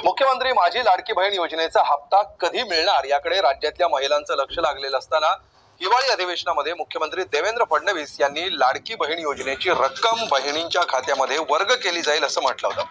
मुख्यमंत्री माझी लाडकी बहीण योजनेचा हप्ता कधी मिळणार याकडे राज्यातल्या महिलांचं लक्ष लागलेलं असताना हिवाळी अधिवेशनामध्ये मुख्यमंत्री देवेंद्र फडणवीस यांनी लाडकी बहीण योजनेची रक्कम बहिणींच्या खात्यामध्ये वर्ग केली जाईल असं म्हटलं होतं।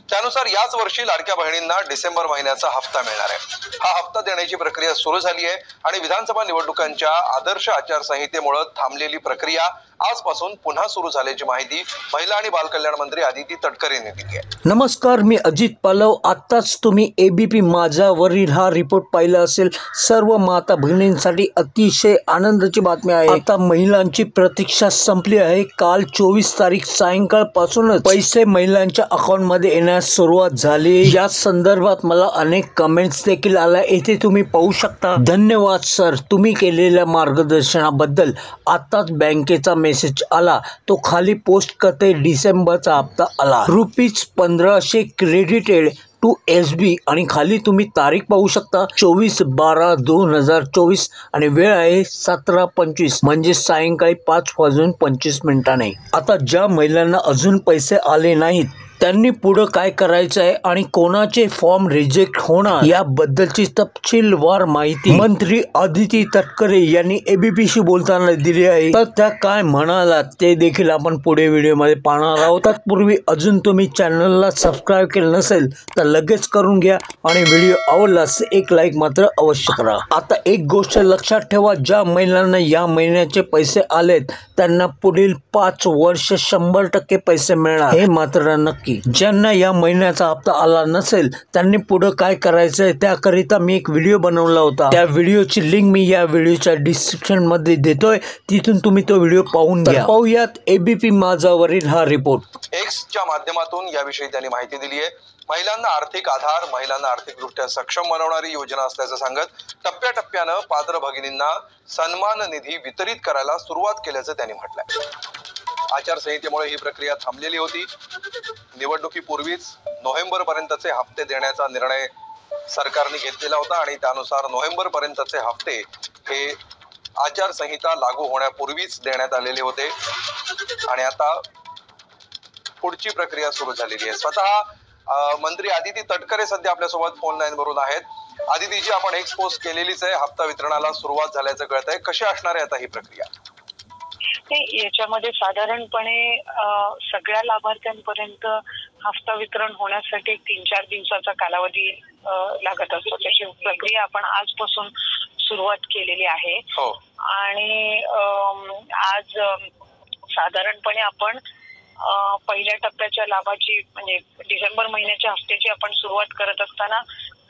त्यानुसार याच वर्षी लाडक्या बहिणींना डिसेंबर महिन्याचा हप्ता मिळणार आहे। हा हप्ता देण्याची प्रक्रिया सुरू झाली आहे आणि विधानसभा निवडणुकांच्या आदर्श आचारसंहितेमुळे थांबलेली प्रक्रिया आजपासून पुन्हा सुरू झाल्याची माहिती महिला आणि बालकल्याण मंत्री आदिती तटकरे यांनी दिली आहे। नमस्कार, मी अजित पालव। आताच तुम्ही एबीपी माझावरील हा रिपोर्ट पाहिला असेल। सर्व माता भगिनींसाठी अतिशय आनंदाची बातमी आहे। आता महिलांची प्रतीक्षा संपली आहे। काल 24 तारीख सायंकाळपासूनच पैसे महिलांच्या अकाउंटमध्ये येण्यास सुरुवात झाली। या संदर्भात मला अनेक कमेंट्स देखील आल्या, येथे तुम्ही पाहू शकता। धन्यवाद सर, तुम्ही केलेल्या मार्गदर्शनाबद्दल। आताच बँकेचा मेसेज आला, तो खाली पोस्ट करते। डिसेंबरचा हप्ता आला, ₹1500 क्रेडिटेड टू एसबी आणि खाली तुम्ही तारीख पाहू शकता 24/12/2024 आणि वेळ आहे 17:25 म्हणजे सायंकाळी 5:25 आता ज्या महिलांना अजून पैसे आले नाहीत त्यांनी पुढे काय करायचं आहे आणि कोणाचे फॉर्म रिजेक्ट होणार याबद्दलची तपशीलवार माहिती मंत्री आदिती तटकरे यांनी एबीपीशी बोलताना दिली आहे। तर त्या काय म्हणाला ते देखील आपण पुढे व्हिडिओमध्ये पाहणार आहोत। तत्पूर्वी अजून तुम्ही चॅनलला सबस्क्राईब केलं नसेल तर लगेच करून घ्या आणि व्हिडिओ आवडल्यास एक लाईक मात्र अवश्य करा। आता एक गोष्ट लक्षात ठेवा, ज्या महिलांना या महिन्याचे पैसे आलेत त्यांना पुढील 5 वर्ष 100% पैसे मिळणार, हे मात्र नक्की। ज्यांना या महिन्याचा हप्ता आला नसेल त्यांनी पुढे काय करायचंय त्याकरिता मी एक व्हिडिओ बनवला होता। त्या व्हिडिओची लिंक मी या व्हिडिओच्या डिस्क्रिप्शन मध्ये देतोय, तिथून तुम्ही तो व्हिडिओ पाहून घ्या। पाहूयात एबीपी माझावरील हा रिपोर्ट। एक्सच्या माध्यमातून याविषयी त्यांनी माहिती दिली आहे। महिलांना आर्थिक आधार, महिलांना आर्थिकदृष्ट्या सक्षम बनवणारी योजना असल्याचं सांगत टप्प्याटप्प्यानं पात्र भगिनींना सन्मान निधी वितरित करायला सुरुवात केल्याचं त्यांनी म्हटलंय। आचारसंहितेमुळे ही प्रक्रिया थांबलेली होती। निवडणुकीपूर्वीच नोव्हेंबर पर्यंतचे हप्ते देण्याचा निर्णय सरकारने घेतलेला होता आणि त्यानुसार नोव्हेंबर पर्यंतचे हप्ते हे आचारसंहिता लागू होण्यापूर्वीच देण्यात आलेले होते आणि आता पुढची प्रक्रिया सुरू झालेली आहे। स्वतः मंत्री आदिती तटकरे सध्या आपल्यासोबत फोन लाईन वरून आहेत। आदितीजी, आपण एक पोस्ट केलेलीच आहे, हप्ता वितरणाला सुरुवात झाल्याचं कळतंय, कशी असणार आहे आता ही प्रक्रिया? याच्यामध्ये साधारणपणे सगळ्या लाभार्थ्यांपर्यंत हप्ता वितरण होण्यासाठी 3-4 दिवसाचा कालावधी लागत असतो। त्याची प्रक्रिया आपण आजपासून सुरुवात केलेली आहे आणि आज साधारणपणे आपण पहिल्या टप्प्याच्या लाभाची म्हणजे डिसेंबर महिन्याच्या हप्त्याची आपण सुरुवात करत असताना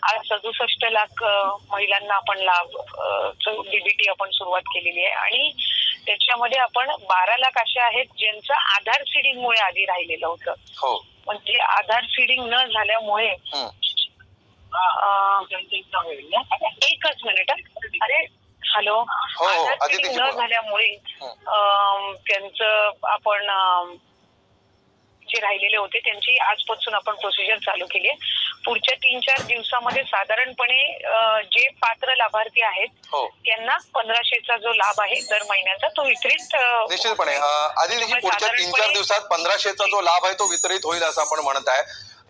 आज 67 लाख महिलांना आपण लाभ डीबीटी आपण सुरुवात केलेली आहे आणि त्याच्यामध्ये आपण 12 लाख असे आहेत ज्यांचं आधार सीडिंग मुळे आधी राहिलेलं होतं। म्हणजे आधार सीडिंग न झाल्यामुळे एकच मिनिट, अरे हॅलो, आधार सीडिंग न झाल्यामुळे त्यांचं आपण जे राहिलेले होते त्यांची आजपासून आपण प्रोसिजर चालू केली आहे। पुढच्या 3-4 दिवसामध्ये साधारणपणे जे पात्र लाभार्थी आहेत त्यांना 1500चा जो लाभ आहे दर महिन्याचा तो वितरित निश्चितपणे आदिती पुढच्या 3-4 दिवसात 1500चा जो लाभ आहे तो वितरित होईल असं आपण म्हणत आहे।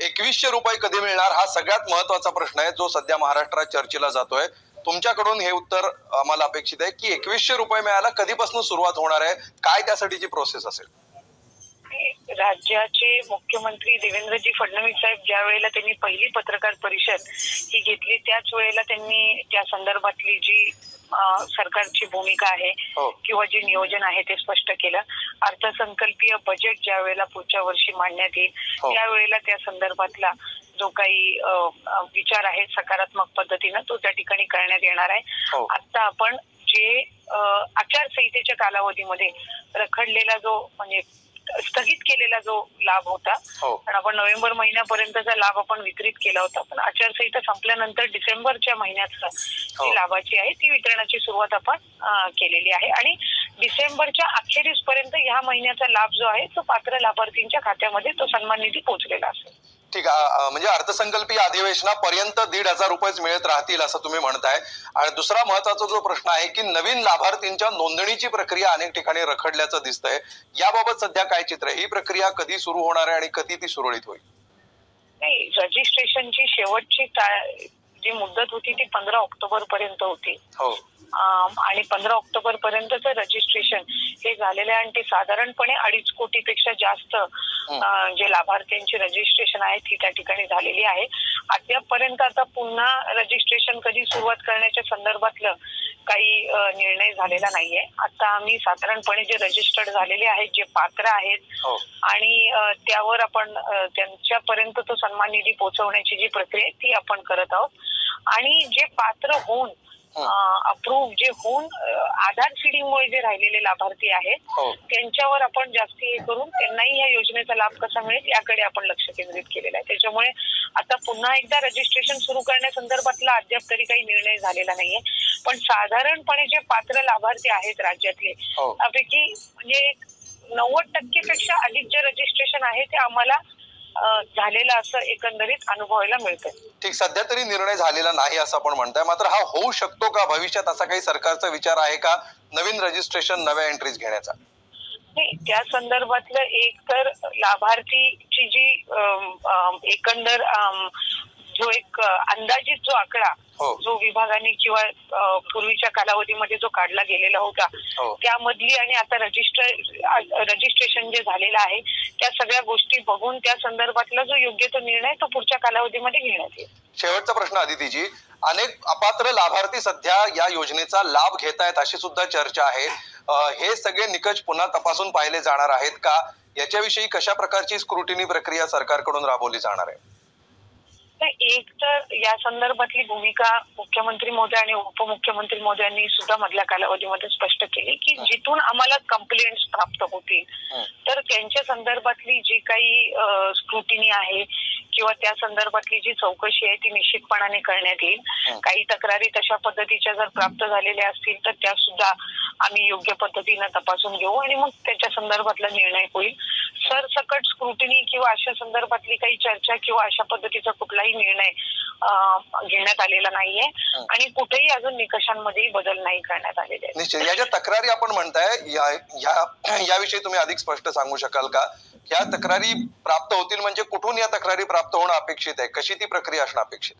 2100 रुपये कधी मिळणार हा सगळ्यात महत्वाचा प्रश्न आहे जो सध्या महाराष्ट्रात चर्चेला जातोय। तुमच्याकडून हे उत्तर आम्हाला अपेक्षित आहे की 2100 रुपये मिळायला कधीपासून सुरुवात होणार आहे, काय त्यासाठीची प्रोसेस असेल? राज्याचे मुख्यमंत्री देवेंद्रजी फडणवीस साहेब ज्या वेळेला त्यांनी पहिली पत्रकार परिषद ही घेतली त्याच वेळेला त्यांनी त्या संदर्भातली जी सरकारची भूमिका आहे किंवा जे नियोजन आहे ते स्पष्ट केलं। अर्थसंकल्पीय बजेट ज्या वेळेला पुढच्या वर्षी मांडण्यात येईल त्यावेळेला त्या संदर्भातला जो काही विचार आहे सकारात्मक पद्धतीनं तो त्या ठिकाणी करण्यात येणार आहे। आता आपण जे आचारसंहितेच्या कालावधीमध्ये रखडलेला जो म्हणजे स्थगित केलेला जो लाभ होता पण आपण नोव्हेंबर महिन्यापर्यंतचा लाभ आपण वितरित केला होता, पण आचारसंहिता संपल्यानंतर डिसेंबरच्या महिन्याचा जी लाभाची आहे ती वितरणाची सुरुवात आपण केलेली आहे आणि डिसेंबरच्या अखेरीस पर्यंत ह्या महिन्याचा लाभ जो आहे तो पात्र लाभार्थींच्या खात्यामध्ये तो सन्मान निधी पोहोचलेला असेल. ठीक आहे, म्हणजे अर्थसंकल्पीय अधिवेशनापर्यंत 1,500 रुपयेच मिळत राहतील असं तुम्ही म्हणताय. आणि दुसरा महत्वाचा जो प्रश्न आहे की नवीन लाभार्थींच्या नोंदणीची प्रक्रिया अनेक ठिकाणी रखडल्याचं दिसतंय. याबाबत सध्या काय चित्र आहे? ही प्रक्रिया कधी सुरू होणार आहे आणि कधी ती सुरळीत होईल? नाही, रजिस्ट्रेशनची शेवटची जी मुदत होती ती 15 ऑक्टोबर पर्यंत होती. हो. आणि 15 ऑक्टोबर पर्यंतचं रजिस्ट्रेशन हे झालेलं आहे आणि ते साधारणपणे 2.5 कोटीपेक्षा जास्त जे लाभार्थ्यांची रजिस्ट्रेशन आहे ती त्या ठिकाणी झालेली आहे. अद्यापपर्यंत आता पुन्हा रजिस्ट्रेशन कधी सुरुवात करण्याच्या संदर्भातलं काही निर्णय झालेला नाहीये. आता आम्ही साधारणपणे जे रजिस्टर्ड झालेले आहेत, जे पात्र आहेत आणि त्यावर आपण त्यांच्यापर्यंत तो सन्मान निधी पोहोचवण्याची जी प्रक्रिया आहे ती आपण करत आहोत. आणि जे पात्र होऊन अप्रूव्ह जे होऊन आधार सीडिंगमुळे जे राहिलेले लाभार्थी आहेत त्यांच्यावर आपण जास्ती हे करून त्यांनाही या योजनेचा लाभ कसा मिळेल याकडे आपण लक्ष केंद्रित केलेलं आहे. त्याच्यामुळे आता पुन्हा एकदा रजिस्ट्रेशन सुरू करण्यासंदर्भातला अद्याप तरी काही निर्णय झालेला नाहीये. पण साधारणपणे जे पात्र लाभार्थी आहेत राज्यातले त्यापैकी म्हणजे 90% पेक्षा अधिक जे रजिस्ट्रेशन आहे ते आम्हाला झालेलं असं एकंदरीत अनुभवायला मिळतं. ठीक, सध्या तरी निर्णय झालेला नाही असं आपण म्हणताय. मात्र हा होऊ शकतो का भविष्यात? असा काही सरकारचा विचार आहे का नवीन रजिस्ट्रेशन नव्या एंट्रीज घेण्याचा? नाही, त्या संदर्भातलं एक तर लाभार्थीची जी एकंदर जो एक अंदाजित जो आकडा जो विभागाने किंवा पूर्वीच्या कालावधीमध्ये जो काढला गेलेला होता त्यामधली आणि आता रजिस्ट्रेशन जे झालेलं आहे त्या सगळ्या गोष्टी बघून त्या संदर्भातला जो योग्य तो निर्णय तो पुढच्या कालावधीमध्ये घेण्यात येईल. शेवटचा प्रश्न अदितीजी, अनेक अपात्र लाभार्थी सध्या या योजनेचा लाभ घेत आहेत अशी सुद्धा चर्चा आहे. हे सगळे निकष पुन्हा तपासून पाहिले जाणार आहेत का? याच्याविषयी कशा प्रकारची स्क्रुटिनी प्रक्रिया सरकारकडून राबवली जाणार आहे? एक तर या संदर्भातली भूमिका मुख्यमंत्री महोदय आणि उपमुख्यमंत्री महोदयांनी सुद्धा मधल्या कालावधीमध्ये स्पष्ट केली की जिथून आम्हाला कंप्लेंट्स प्राप्त होतील तर त्यांच्या संदर्भातली जी काही स्क्रुटिनी आहे किंवा त्या संदर्भातली जी चौकशी आहे ती निश्चितपणाने करण्यात येईल. काही तक्रारी तशा पद्धतीच्या जर प्राप्त झालेल्या असतील तर त्या सुद्धा आम्ही योग्य पद्धतीने तपासून घेऊ आणि मग त्याच्या संदर्भातला निर्णय होईल. सरसकट स्क्रुटिनी किंवा अशा संदर्भातली काही चर्चा किंवा अशा पद्धतीचा कुठलाही निर्णय घेण्यात आलेला नाहीये आणि कुठेही अजून निकषांमध्येही बदल नाही करण्यात आलेले आहेत. निश्चित. या ज्या तक्रारी आपण म्हणताय याविषयी तुम्ही अधिक स्पष्ट सांगू शकाल का? या तक्रारी प्राप्त होतील म्हणजे कुठून या तक्रारी प्राप्त होणं अपेक्षित आहे? कशी ती प्रक्रिया असणं अपेक्षित?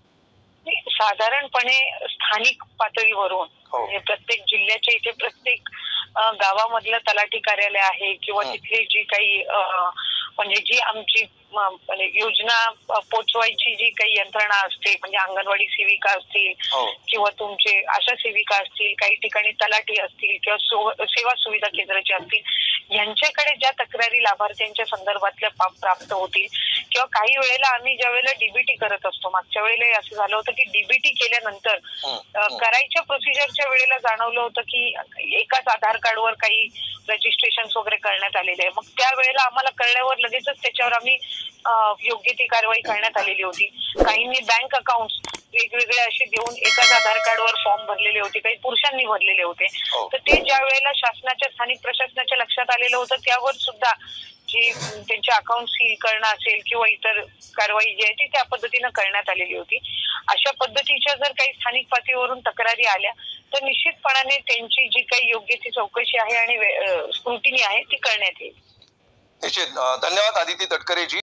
साधारणपणे स्थानिक पातळीवरून प्रत्येक जिल्ह्याच्या इथे प्रत्येक गावामधलं तलाठी कार्यालय आहे किंवा तिथली जी काही म्हणजे जी आमची योजना पोचवायची जी काही यंत्रणा असते म्हणजे अंगणवाडी सेविका असतील किंवा तुमचे आशा सेविका असतील, काही ठिकाणी तलाठी असतील किंवा सेवा सुविधा केंद्राचे असतील यांच्याकडे ज्या तक्रारी लाभार्थ्यांच्या संदर्भातल्या प्राप्त होतील किंवा काही वेळेला आम्ही ज्या वेळेला डीबीटी करत असतो, मागच्या वेळेला असं झालं होतं की डीबीटी केल्यानंतर करायच्या प्रोसिजरच्या वेळेला जाणवलं होतं की एकाच आधार कार्डवर काही रजिस्ट्रेशन वगैरे करण्यात आलेले आहे. मग त्यावेळेला आम्हाला कळल्यावर लगेचच त्याच्यावर आम्ही योग्य ती कारवाई करण्यात आलेली होती. काहींनी बँक अकाउंट वेगवेगळे असे देऊन एकाच आधार कार्डवर फॉर्म भरलेले होते, काही पुरुषांनी भरलेले होते. तर ते ज्या वेळेला शासनाच्या स्थानिक प्रशासनाच्या लक्षात आलेलं होतं त्यावर सुद्धा जी त्यांचे अकाउंट सील करणं असेल किंवा इतर कारवाई जी आहे ती त्या पद्धतीनं करण्यात आलेली होती. अशा पद्धतीच्या जर काही स्थानिक पातळीवरून तक्रारी आल्या तर निश्चितपणाने त्यांची जी काही योग्य ती चौकशी आहे आणि स्क्रुटिनी आहे ती करण्यात येईल. निश्चित. धन्यवाद आदिती तटकरेजी.